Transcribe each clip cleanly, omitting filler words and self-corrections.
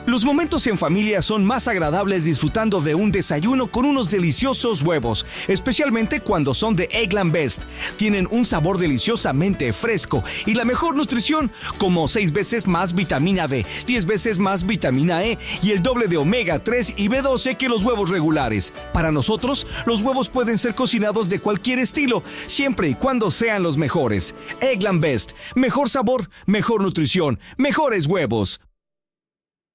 Los momentos en familia son más agradables disfrutando de un desayuno con unos deliciosos huevos, especialmente cuando son de Eggland Best. Tienen un sabor deliciosamente fresco y la mejor nutrición, como 6 veces más vitamina D, 10 veces más vitamina E y el doble de omega 3 y B12 que los huevos regulares. Para nosotros, los huevos pueden ser cocinados de cualquier estilo, siempre y cuando sean los mejores. Eggland Best, mejor sabor, mejor nutrición, mejores huevos.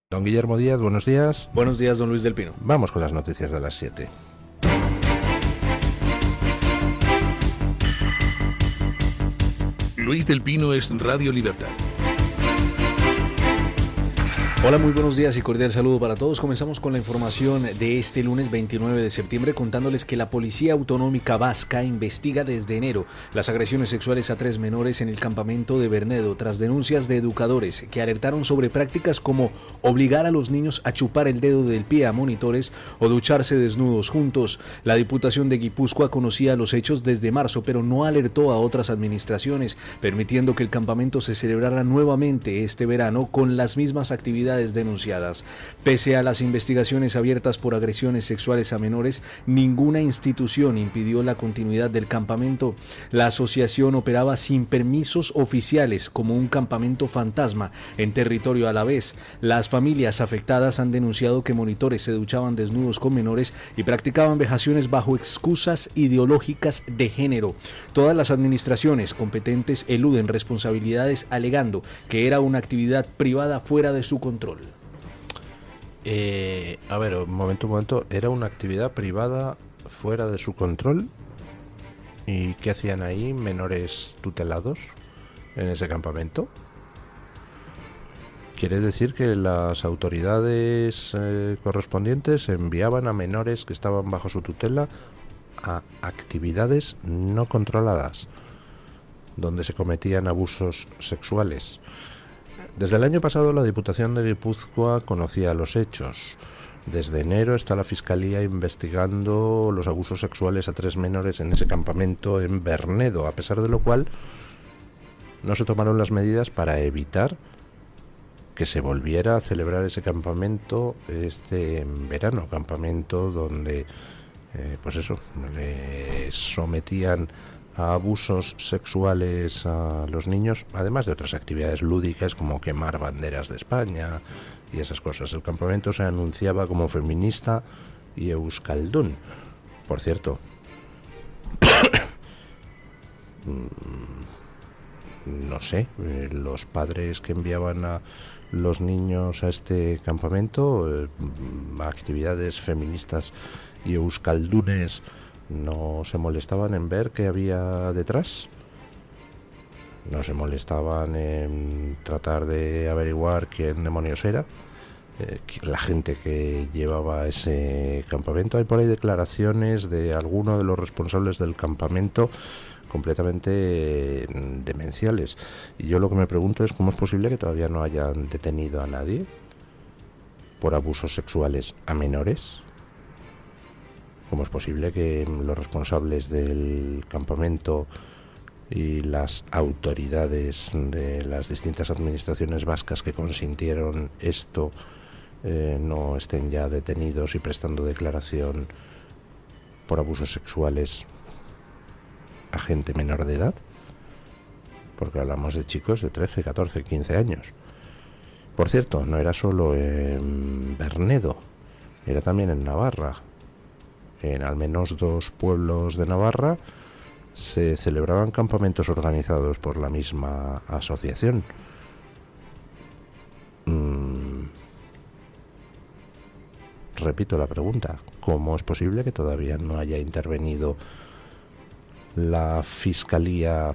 Don Guillermo Díaz, buenos días. Buenos días, don Luis del Pino. Vamos con las noticias de las 7. Luis del Pino es Radio Libertad. Hola, muy buenos días y cordial saludo para todos. Comenzamos con la información de este lunes 29 de septiembre contándoles que la Policía Autonómica Vasca investiga desde enero las agresiones sexuales a 3 menores en el campamento de Bernedo tras denuncias de educadores que alertaron sobre prácticas como obligar a los niños a chupar el dedo del pie a monitores o ducharse desnudos juntos. La Diputación de Guipúzcoa conocía los hechos desde marzo, pero no alertó a otras administraciones, permitiendo que el campamento se celebrara nuevamente este verano con las mismas actividades denunciadas. Pese a las investigaciones abiertas por agresiones sexuales a menores, ninguna institución impidió la continuidad del campamento. La asociación operaba sin permisos oficiales como un campamento fantasma en territorio alavés. Las familias afectadas han denunciado que monitores se duchaban desnudos con menores y practicaban vejaciones bajo excusas ideológicas de género. Todas las administraciones competentes eluden responsabilidades alegando que era una actividad privada fuera de su control. A ver, un momento. ¿Era una actividad privada fuera de su control? ¿Y qué hacían ahí menores tutelados en ese campamento? Quiere decir que las autoridades correspondientes enviaban a menores que estaban bajo su tutela a actividades no controladas, donde se cometían abusos sexuales. Desde el año pasado la Diputación de Guipúzcoa conocía los hechos. Desde enero está la Fiscalía investigando los abusos sexuales a 3 menores en ese campamento en Bernedo, a pesar de lo cual no se tomaron las medidas para evitar que se volviera a celebrar ese campamento este verano, campamento donde le sometían a abusos sexuales a los niños, además de otras actividades lúdicas como quemar banderas de España y esas cosas. El campamento se anunciaba como feminista y euskaldun. Por cierto, no sé, los padres que enviaban a los niños a este campamento a actividades feministas y euskaldunes, ¿no se molestaban en ver qué había detrás? ¿No se molestaban en tratar de averiguar quién demonios era la gente que llevaba ese campamento? Hay por ahí declaraciones de alguno de los responsables del campamento completamente demenciales. Y yo lo que me pregunto es cómo es posible que todavía no hayan detenido a nadie por abusos sexuales a menores. ¿Cómo es posible que los responsables del campamento y las autoridades de las distintas administraciones vascas que consintieron esto no estén ya detenidos y prestando declaración por abusos sexuales a gente menor de edad? Porque hablamos de chicos de 13, 14, 15 años. Por cierto, no era solo en Bernedo, era también en Navarra. En al menos 2 pueblos de Navarra se celebraban campamentos organizados por la misma asociación. Repito la pregunta, ¿cómo es posible que todavía no haya intervenido la Fiscalía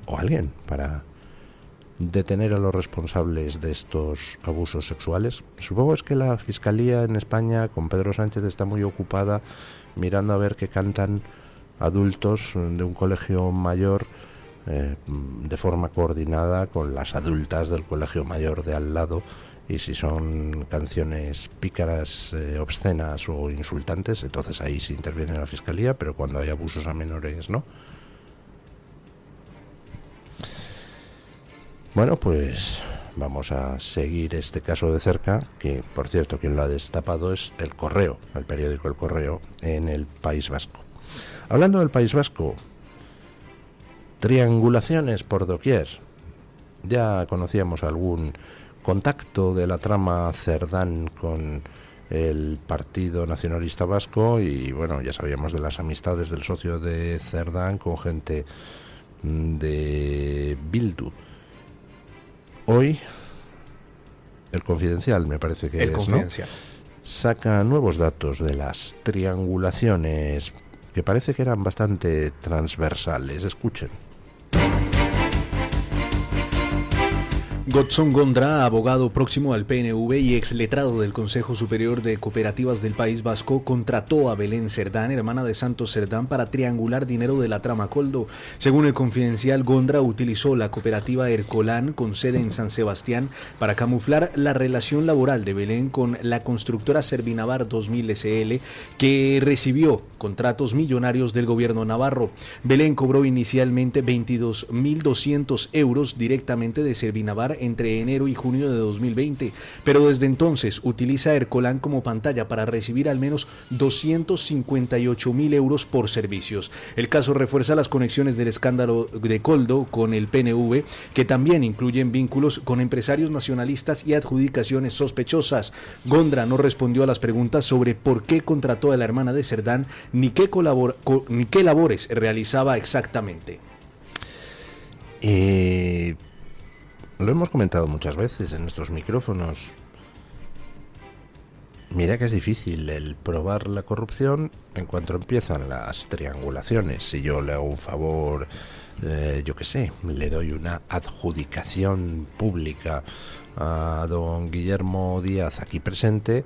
o alguien para detener a los responsables de estos abusos sexuales? Supongo es que la Fiscalía en España con Pedro Sánchez está muy ocupada mirando a ver qué cantan adultos de un colegio mayor de forma coordinada con las adultas del colegio mayor de al lado, y si son canciones pícaras, obscenas o insultantes, entonces ahí sí interviene la Fiscalía, pero cuando hay abusos a menores no. Bueno, pues vamos a seguir este caso de cerca, que por cierto quien lo ha destapado es El Correo, el periódico El Correo, en el País Vasco. Hablando del País Vasco, triangulaciones por doquier. Ya conocíamos algún contacto de la trama Cerdán con el Partido Nacionalista Vasco y bueno, ya sabíamos de las amistades del socio de Cerdán con gente de Bildu. Hoy el Confidencial, me parece que El es, Confidencial, ¿no?, saca nuevos datos de las triangulaciones que parece que eran bastante transversales. Escuchen. Godson Gondra, abogado próximo al PNV y exletrado del Consejo Superior de Cooperativas del País Vasco, contrató a Belén Cerdán, hermana de Santos Cerdán, para triangular dinero de la trama Coldo. Según el Confidencial, Gondra utilizó la cooperativa Ercolán, con sede en San Sebastián, para camuflar la relación laboral de Belén con la constructora Servinavar 2000 SL, que recibió contratos millonarios del gobierno navarro. Belén cobró inicialmente 22.200 euros directamente de Servinavar entre enero y junio de 2020, pero desde entonces utiliza Ercolán como pantalla para recibir al menos 258.000 euros por servicios. El caso refuerza las conexiones del escándalo de Coldo con el PNV, que también incluyen vínculos con empresarios nacionalistas y adjudicaciones sospechosas. Gondra no respondió a las preguntas sobre por qué contrató a la hermana de Cerdán ni qué labores realizaba exactamente. Lo hemos comentado muchas veces en estos micrófonos. Mira que es difícil el probar la corrupción en cuanto empiezan las triangulaciones. Si yo le hago un favor, yo qué sé, le doy una adjudicación pública a don Guillermo Díaz aquí presente,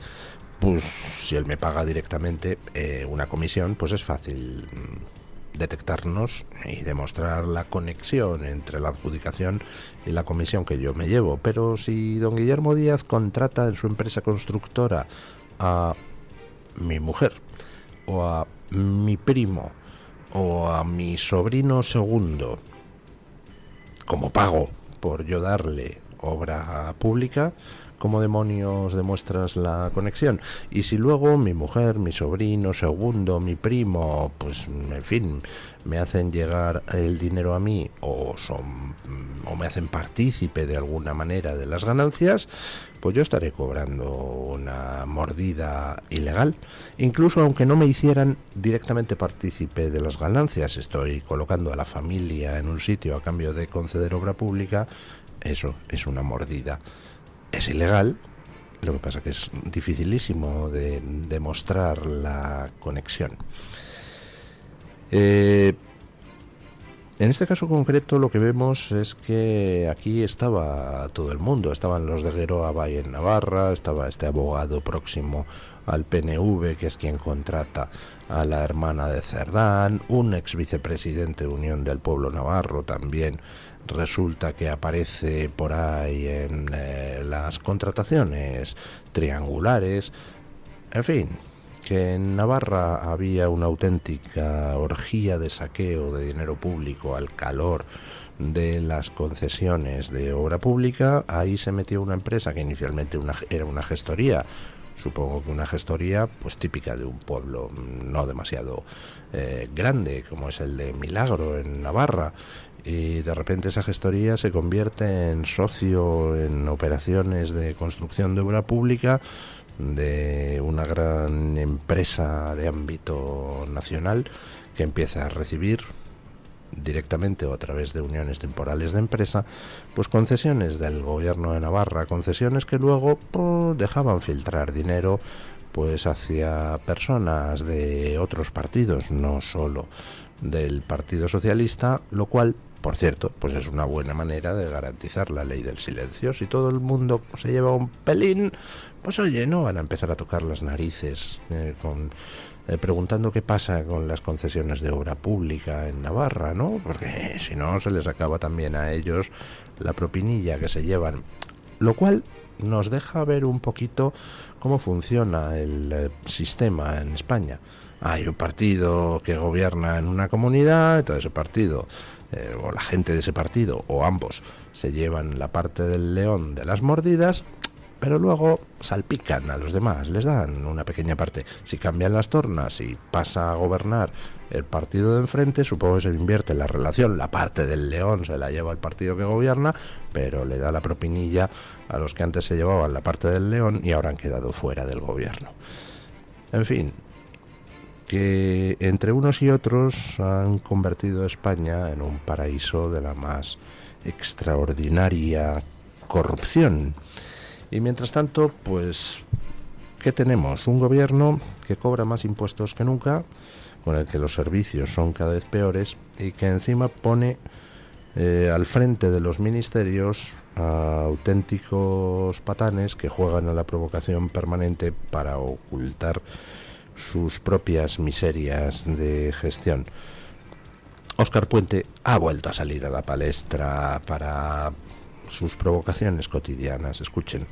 pues si él me paga directamente una comisión, pues es fácil detectarnos y demostrar la conexión entre la adjudicación y la comisión que yo me llevo. Pero si don Guillermo Díaz contrata en su empresa constructora a mi mujer o a mi primo o a mi sobrino segundo como pago por yo darle obra pública, ¿cómo demonios demuestras la conexión? Y si luego mi mujer, mi sobrino segundo, mi primo, pues en fin, me hacen llegar el dinero a mí o me hacen partícipe de alguna manera de las ganancias, pues yo estaré cobrando una mordida ilegal. Incluso aunque no me hicieran directamente partícipe de las ganancias, estoy colocando a la familia en un sitio a cambio de conceder obra pública, eso es una mordida. Es ilegal, lo que pasa que es dificilísimo de demostrar la conexión. En este caso concreto lo que vemos es que aquí estaba todo el mundo, estaban los de Geroa Bay en Navarra, estaba este abogado próximo al PNV, que es quien contrata a la hermana de Cerdán, un ex vicepresidente de Unión del Pueblo Navarro también resulta que aparece por ahí en las contrataciones triangulares. En fin, que en Navarra había una auténtica orgía de saqueo de dinero público al calor de las concesiones de obra pública. Ahí se metió una empresa que inicialmente era una gestoría, supongo que una gestoría pues típica de un pueblo no demasiado grande como es el de Milagro en Navarra, y de repente esa gestoría se convierte en socio en operaciones de construcción de obra pública de una gran empresa de ámbito nacional que empieza a recibir directamente o a través de uniones temporales de empresa pues concesiones del gobierno de Navarra, concesiones que luego dejaban filtrar dinero pues hacia personas de otros partidos, no solo del Partido Socialista, lo cual, por cierto, pues es una buena manera de garantizar la ley del silencio. Si todo el mundo se lleva un pelín, pues oye, no van a empezar a tocar las narices preguntando qué pasa con las concesiones de obra pública en Navarra, ¿no? Porque si no se les acaba también a ellos la propinilla que se llevan. Lo cual nos deja ver un poquito cómo funciona el sistema en España. Hay un partido que gobierna en una comunidad, entonces ese partido o la gente de ese partido, o ambos, se llevan la parte del león de las mordidas, pero luego salpican a los demás, les dan una pequeña parte. Si cambian las tornas y pasa a gobernar el partido de enfrente, supongo que se invierte la relación, la parte del león se la lleva el partido que gobierna, pero le da la propinilla a los que antes se llevaban la parte del león y ahora han quedado fuera del gobierno. En fin, que entre unos y otros han convertido a España en un paraíso de la más extraordinaria corrupción. Y mientras tanto, pues, ¿qué tenemos? Un gobierno que cobra más impuestos que nunca, con el que los servicios son cada vez peores y que encima pone al frente de los ministerios a auténticos patanes que juegan a la provocación permanente para ocultar sus propias miserias de gestión. Óscar Puente ha vuelto a salir a la palestra para sus provocaciones cotidianas. Escuchen.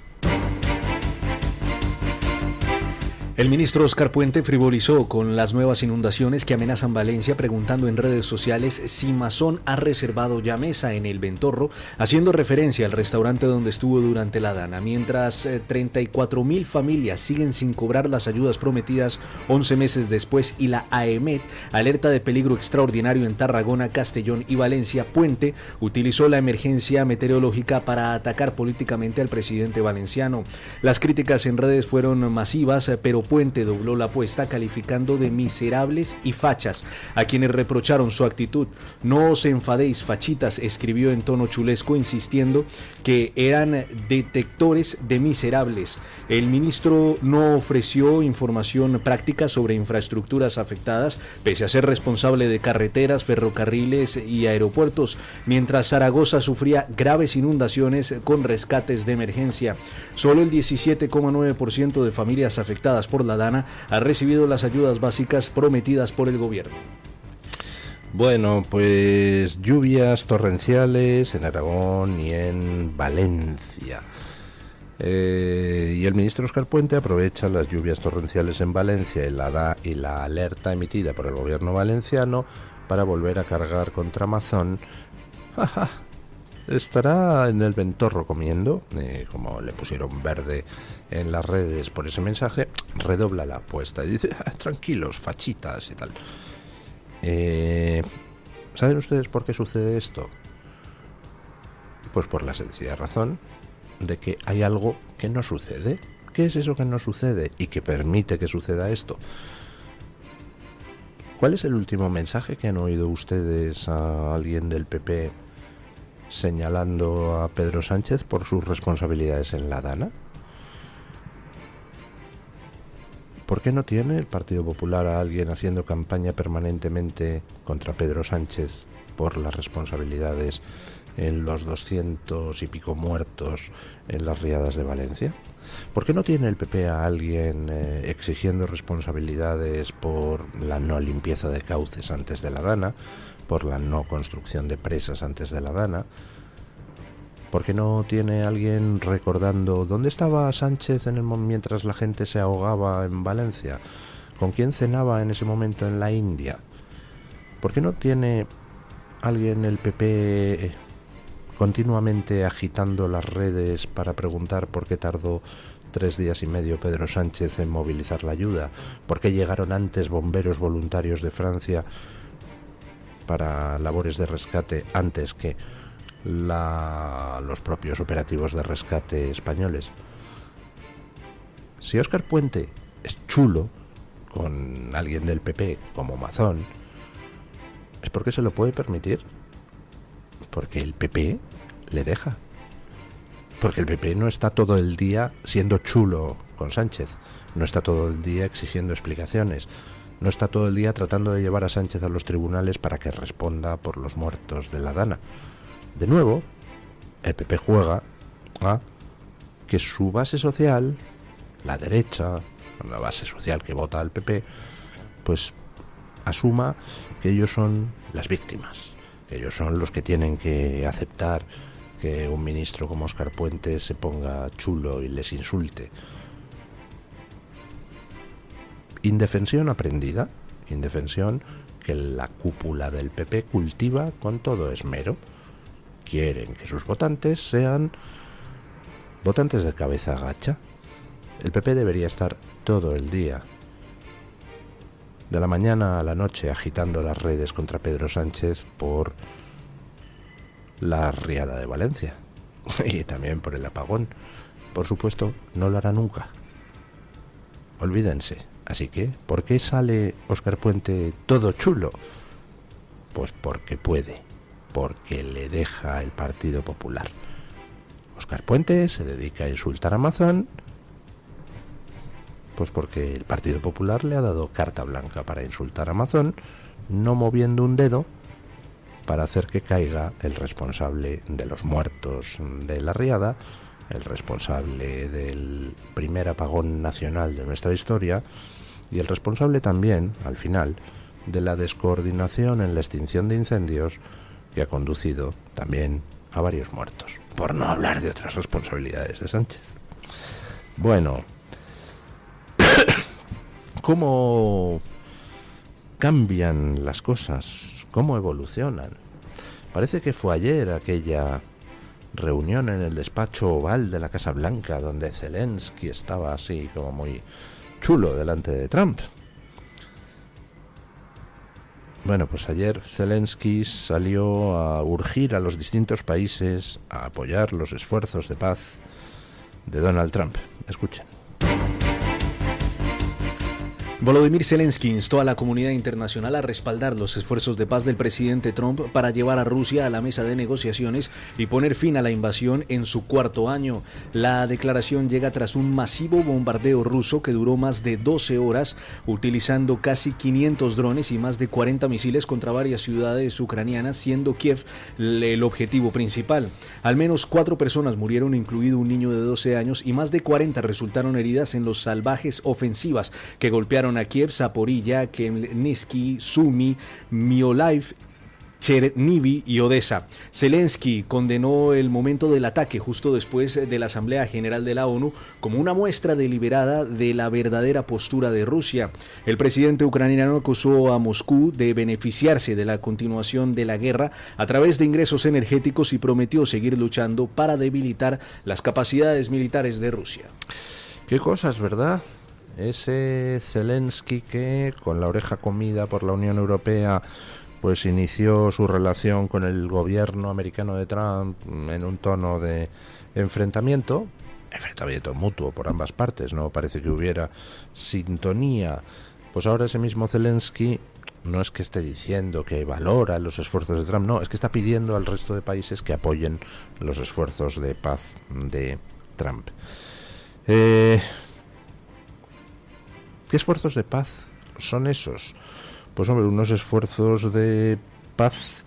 El ministro Óscar Puente frivolizó con las nuevas inundaciones que amenazan Valencia, preguntando en redes sociales si Mazón ha reservado ya mesa en el Ventorro, haciendo referencia al restaurante donde estuvo durante la Dana. Mientras 34.000 familias siguen sin cobrar las ayudas prometidas 11 meses después y la AEMET alerta de peligro extraordinario en Tarragona, Castellón y Valencia, Puente utilizó la emergencia meteorológica para atacar políticamente al presidente valenciano. Las críticas en redes fueron masivas, pero Puente dobló la apuesta calificando de miserables y fachas a quienes reprocharon su actitud. No os enfadéis, fachitas, escribió en tono chulesco, insistiendo que eran detectores de miserables. El ministro no ofreció información práctica sobre infraestructuras afectadas, pese a ser responsable de carreteras, ferrocarriles y aeropuertos, mientras Zaragoza sufría graves inundaciones con rescates de emergencia. Solo el 17,9% de familias afectadas por la Dana ha recibido las ayudas básicas prometidas por el gobierno. Bueno, pues lluvias torrenciales en Aragón y en Valencia. Y el ministro Óscar Puente aprovecha las lluvias torrenciales en Valencia y la alerta emitida por el gobierno valenciano para volver a cargar contra Mazón. Estará en el Ventorro comiendo, como le pusieron verde en las redes por ese mensaje, redobla la apuesta y dice, tranquilos, fachitas y tal. ¿Saben ustedes por qué sucede esto? Pues por la sencilla razón de que hay algo que no sucede. ¿Qué es eso que no sucede y que permite que suceda esto? ¿Cuál es el último mensaje que han oído ustedes a alguien del PP señalando a Pedro Sánchez por sus responsabilidades en la Dana? ¿Por qué no tiene el Partido Popular a alguien haciendo campaña permanentemente contra Pedro Sánchez por las responsabilidades en los 200 y pico muertos en las riadas de Valencia? ¿Por qué no tiene el PP a alguien exigiendo responsabilidades por la no limpieza de cauces antes de la Dana, por la no construcción de presas antes de la Dana? ¿Por qué no tiene alguien recordando dónde estaba Sánchez mientras la gente se ahogaba en Valencia? ¿Con quién cenaba en ese momento en la India? ¿Por qué no tiene alguien el PP continuamente agitando las redes para preguntar por qué tardó 3 días y medio Pedro Sánchez en movilizar la ayuda? ¿Por qué llegaron antes bomberos voluntarios de Francia para labores de rescate antes que los propios operativos de rescate españoles? Si Óscar Puente es chulo con alguien del PP como Mazón, es porque se lo puede permitir, porque el PP le deja, porque el PP no está todo el día siendo chulo con Sánchez, no está todo el día exigiendo explicaciones, no está todo el día tratando de llevar a Sánchez a los tribunales para que responda por los muertos de la Dana. De nuevo, el PP juega a que su base social, la derecha, la base social que vota al PP, pues asuma que ellos son las víctimas, que ellos son los que tienen que aceptar que un ministro como Óscar Puente se ponga chulo y les insulte. Indefensión aprendida, indefensión que la cúpula del PP cultiva con todo esmero. Quieren que sus votantes sean votantes de cabeza gacha. El PP debería estar todo el día, de la mañana a la noche, agitando las redes contra Pedro Sánchez por la riada de Valencia y también por el apagón. Por supuesto, no lo hará nunca. Olvídense. Así que, ¿por qué sale Óscar Puente todo chulo? Pues porque puede, porque le deja el Partido Popular. Óscar Puente se dedica a insultar a Mazán, pues porque el Partido Popular le ha dado carta blanca para insultar a Mazón, no moviendo un dedo para hacer que caiga el responsable de los muertos de la riada, el responsable del primer apagón nacional de nuestra historia y el responsable también, al final, de la descoordinación en la extinción de incendios que ha conducido también a varios muertos, por no hablar de otras responsabilidades de Sánchez. Bueno, ¿cómo cambian las cosas? ¿Cómo evolucionan? Parece que fue ayer aquella reunión en el despacho oval de la Casa Blanca donde Zelensky estaba así como muy chulo delante de Trump. Bueno, pues ayer Zelensky salió a urgir a los distintos países a apoyar los esfuerzos de paz de Donald Trump. Escuchen. Volodymyr Zelensky instó a la comunidad internacional a respaldar los esfuerzos de paz del presidente Trump para llevar a Rusia a la mesa de negociaciones y poner fin a la invasión en su cuarto año. La declaración llega tras un masivo bombardeo ruso que duró más de 12 horas, utilizando casi 500 drones y más de 40 misiles contra varias ciudades ucranianas, siendo Kiev el objetivo principal. Al menos 4 personas murieron, incluido un niño de 12 años, y más de 40 resultaron heridas en los salvajes ofensivas que golpearon a Kiev, Zaporilla, Khmelnytsky, Sumy, Mykolaiv, Chernihiv y Odessa. Zelensky condenó el momento del ataque justo después de la Asamblea General de la ONU como una muestra deliberada de la verdadera postura de Rusia. El presidente ucraniano acusó a Moscú de beneficiarse de la continuación de la guerra a través de ingresos energéticos y prometió seguir luchando para debilitar las capacidades militares de Rusia. Qué cosas, ¿verdad? Ese Zelensky que, con la oreja comida por la Unión Europea, pues inició su relación con el gobierno americano de Trump en un tono de enfrentamiento mutuo por ambas partes, no parece que hubiera sintonía. Pues ahora ese mismo Zelensky no es que esté diciendo que valora los esfuerzos de Trump, no, es que está pidiendo al resto de países que apoyen los esfuerzos de paz de Trump. ¿Qué esfuerzos de paz son esos? Pues hombre, unos esfuerzos de paz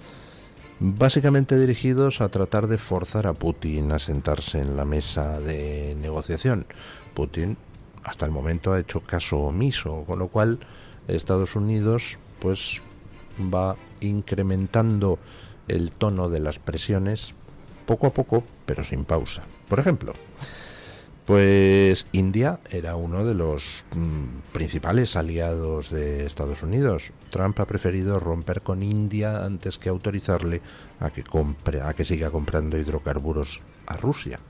básicamente dirigidos a tratar de forzar a Putin a sentarse en la mesa de negociación. Putin hasta el momento ha hecho caso omiso, con lo cual Estados Unidos pues va incrementando el tono de las presiones poco a poco, pero sin pausa. Por ejemplo, pues India era uno de los principales aliados de Estados Unidos. Trump ha preferido romper con India antes que autorizarle a que siga comprando hidrocarburos a Rusia.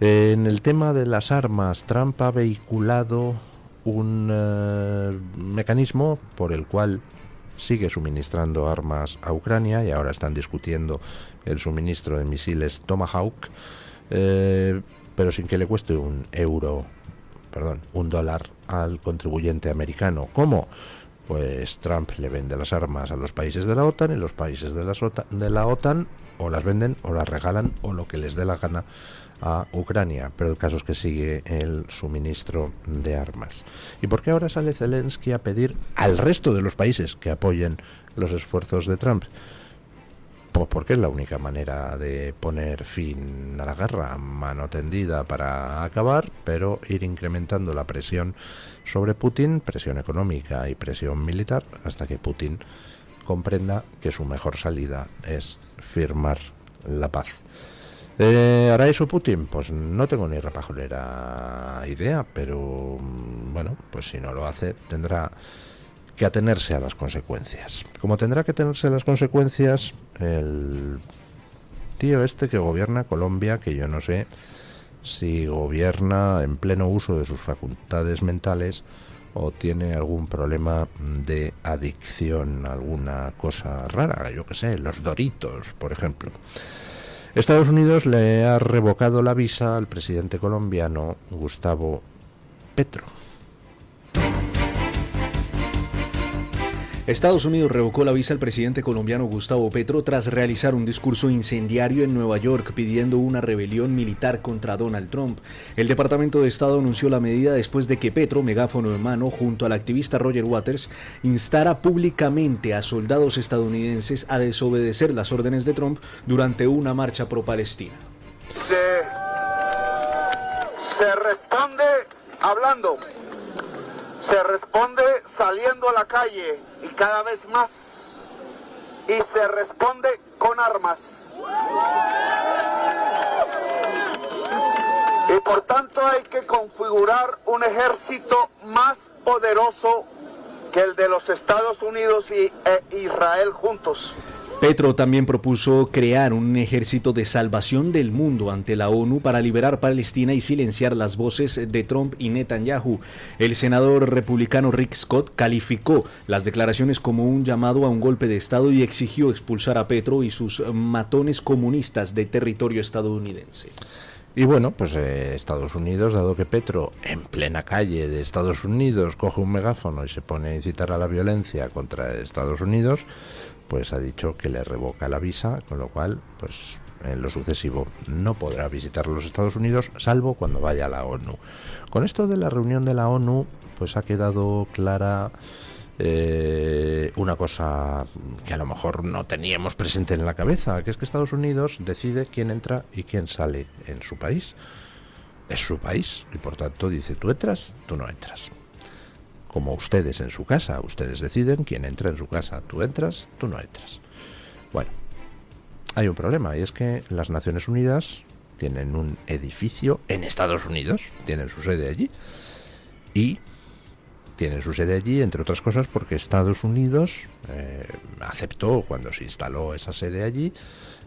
En el tema de las armas, Trump ha vehiculado un mecanismo por el cual sigue suministrando armas a Ucrania y ahora están discutiendo el suministro de misiles Tomahawk, pero sin que le cueste $1 al contribuyente americano. ¿Cómo? Pues Trump le vende las armas a los países de la OTAN y los países de la OTAN o las venden o las regalan o lo que les dé la gana a Ucrania, pero el caso es que sigue el suministro de armas. ¿Y por qué ahora sale Zelensky a pedir al resto de los países que apoyen los esfuerzos de Trump? Pues porque es la única manera de poner fin a la guerra, mano tendida para acabar, pero ir incrementando la presión sobre Putin, presión económica y presión militar, hasta que Putin comprenda que su mejor salida es firmar la paz. ¿Hará eso Putin? Pues no tengo ni repajolera idea, pero bueno, pues si no lo hace tendrá que atenerse a las consecuencias. Como tendrá que atenerse a las consecuencias, el tío este que gobierna Colombia, que yo no sé si gobierna en pleno uso de sus facultades mentales o tiene algún problema de adicción, alguna cosa rara, yo que sé, los Doritos, por ejemplo. Estados Unidos le ha revocado la visa al presidente colombiano Gustavo Petro. Estados Unidos revocó la visa al presidente colombiano Gustavo Petro tras realizar un discurso incendiario en Nueva York pidiendo una rebelión militar contra Donald Trump. El Departamento de Estado anunció la medida después de que Petro, megáfono en mano, junto al activista Roger Waters, instara públicamente a soldados estadounidenses a desobedecer las órdenes de Trump durante una marcha pro-Palestina. Se responde hablando. Se responde saliendo a la calle y cada vez más. Y se responde con armas. Y por tanto hay que configurar un ejército más poderoso que el de los Estados Unidos e Israel juntos. Petro también propuso crear un ejército de salvación del mundo ante la ONU para liberar Palestina y silenciar las voces de Trump y Netanyahu. El senador republicano Rick Scott calificó las declaraciones como un llamado a un golpe de Estado y exigió expulsar a Petro y sus matones comunistas de territorio estadounidense. Y bueno, pues Estados Unidos, dado que Petro en plena calle de Estados Unidos coge un megáfono y se pone a incitar a la violencia contra Estados Unidos, pues ha dicho que le revoca la visa, con lo cual, pues en lo sucesivo no podrá visitar los Estados Unidos, salvo cuando vaya a la ONU. Con esto de la reunión de la ONU, pues ha quedado clara una cosa que a lo mejor no teníamos presente en la cabeza, que es que Estados Unidos decide quién entra y quién sale en su país. Es su país y por tanto dice: tú entras, tú no entras. Como ustedes en su casa, ustedes deciden quién entra en su casa. Tú entras, tú no entras. Bueno, hay un problema, y es que las Naciones Unidas tienen un edificio en Estados Unidos, tienen su sede allí, y tienen su sede allí, entre otras cosas, porque Estados Unidos aceptó, cuando se instaló esa sede allí,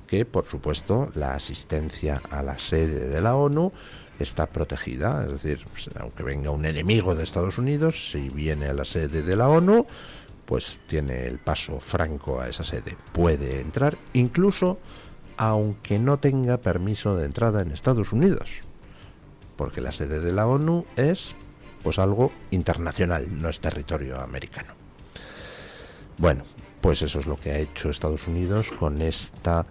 que, por supuesto, la asistencia a la sede de la ONU está protegida. Es decir, pues, aunque venga un enemigo de Estados Unidos, si viene a la sede de la ONU, pues tiene el paso franco a esa sede. Puede entrar, incluso aunque no tenga permiso de entrada en Estados Unidos, porque la sede de la ONU es pues algo internacional, no es territorio americano. Bueno, pues eso es lo que ha hecho Estados Unidos con esta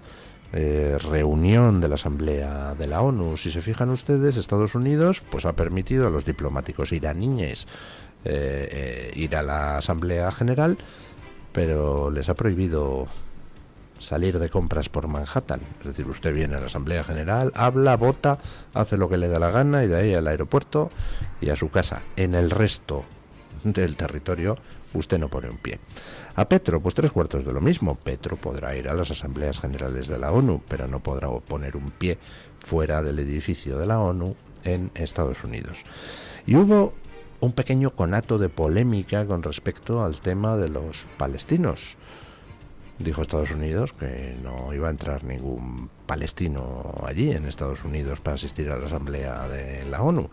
reunión de la Asamblea de la ONU. Si se fijan ustedes, Estados Unidos pues ha permitido a los diplomáticos iraníes ir a la Asamblea General, pero les ha prohibido salir de compras por Manhattan. Es decir, usted viene a la Asamblea General, habla, vota, hace lo que le da la gana y de ahí al aeropuerto y a su casa. En el resto del territorio usted no pone un pie. A Petro, pues 3/4 de lo mismo. Petro podrá ir a las Asambleas Generales de la ONU, pero no podrá poner un pie fuera del edificio de la ONU en Estados Unidos. Y hubo un pequeño conato de polémica con respecto al tema de los palestinos. Dijo Estados Unidos que no iba a entrar ningún palestino allí en Estados Unidos para asistir a la Asamblea de la ONU.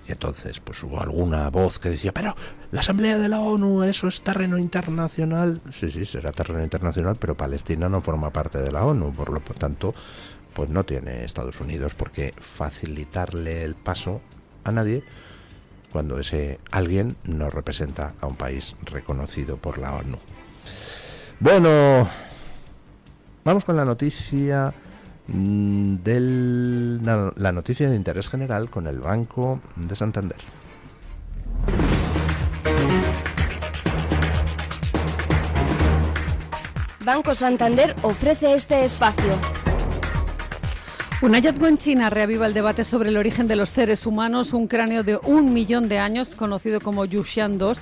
Y entonces pues hubo alguna voz que decía: pero la Asamblea de la ONU, eso es terreno internacional. Sí, será terreno internacional, pero Palestina no forma parte de la ONU, por lo tanto pues no tiene Estados Unidos por qué facilitarle el paso a nadie cuando ese alguien no representa a un país reconocido por la ONU. Bueno, vamos con la noticia la noticia de interés general con el Banco de Santander. Banco Santander ofrece este espacio. Un hallazgo en China reaviva el debate sobre el origen de los seres humanos. Un cráneo de 1 millón de años, conocido como Yuxian II,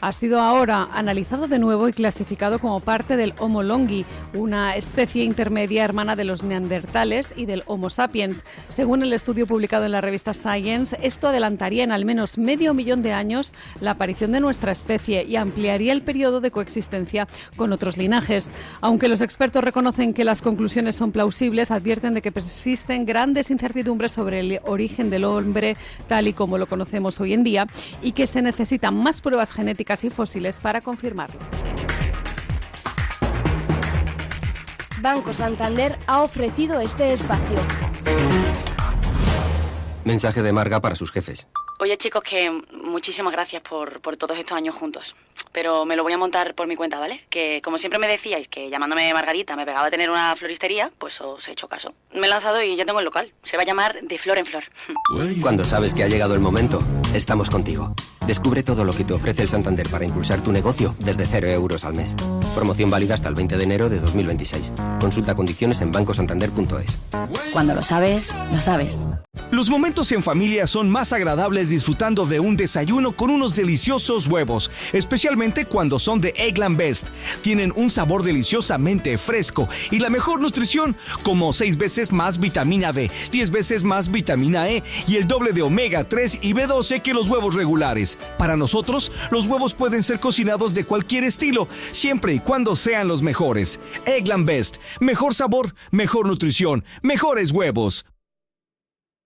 ha sido ahora analizado de nuevo y clasificado como parte del Homo longi, una especie intermedia hermana de los neandertales y del Homo sapiens. Según el estudio publicado en la revista Science, esto adelantaría en al menos medio millón de años la aparición de nuestra especie y ampliaría el periodo de coexistencia con otros linajes. Aunque los expertos reconocen que las conclusiones son plausibles, advierten de que persisten grandes incertidumbres sobre el origen del hombre tal y como lo conocemos hoy en día y que se necesitan más pruebas genéticas y fósiles para confirmarlo. Banco Santander ha ofrecido este espacio. Mensaje de Marga para sus jefes. Oye, chicos, que muchísimas gracias por todos estos años juntos. Pero me lo voy a montar por mi cuenta, ¿vale? Que como siempre me decíais que llamándome Margarita me pegaba a tener una floristería, pues os he hecho caso. Me he lanzado y ya tengo el local. Se va a llamar De Flor en Flor. Cuando sabes que ha llegado el momento, estamos contigo. Descubre todo lo que te ofrece el Santander para impulsar tu negocio desde 0 euros al mes. Promoción válida hasta el 20 de enero de 2026. Consulta condiciones en bancosantander.es. Cuando lo sabes, lo sabes. Los momentos en familia son más agradables disfrutando de un desayuno con unos deliciosos huevos, especialmente cuando son de Eggland Best. Tienen un sabor deliciosamente fresco y la mejor nutrición, como 6 veces más vitamina B, 10 veces más vitamina E y el doble de omega 3 y B12 que los huevos regulares. Para nosotros, los huevos pueden ser cocinados de cualquier estilo, siempre y cuando sean los mejores. Eggland Best, mejor sabor, mejor nutrición, mejores huevos.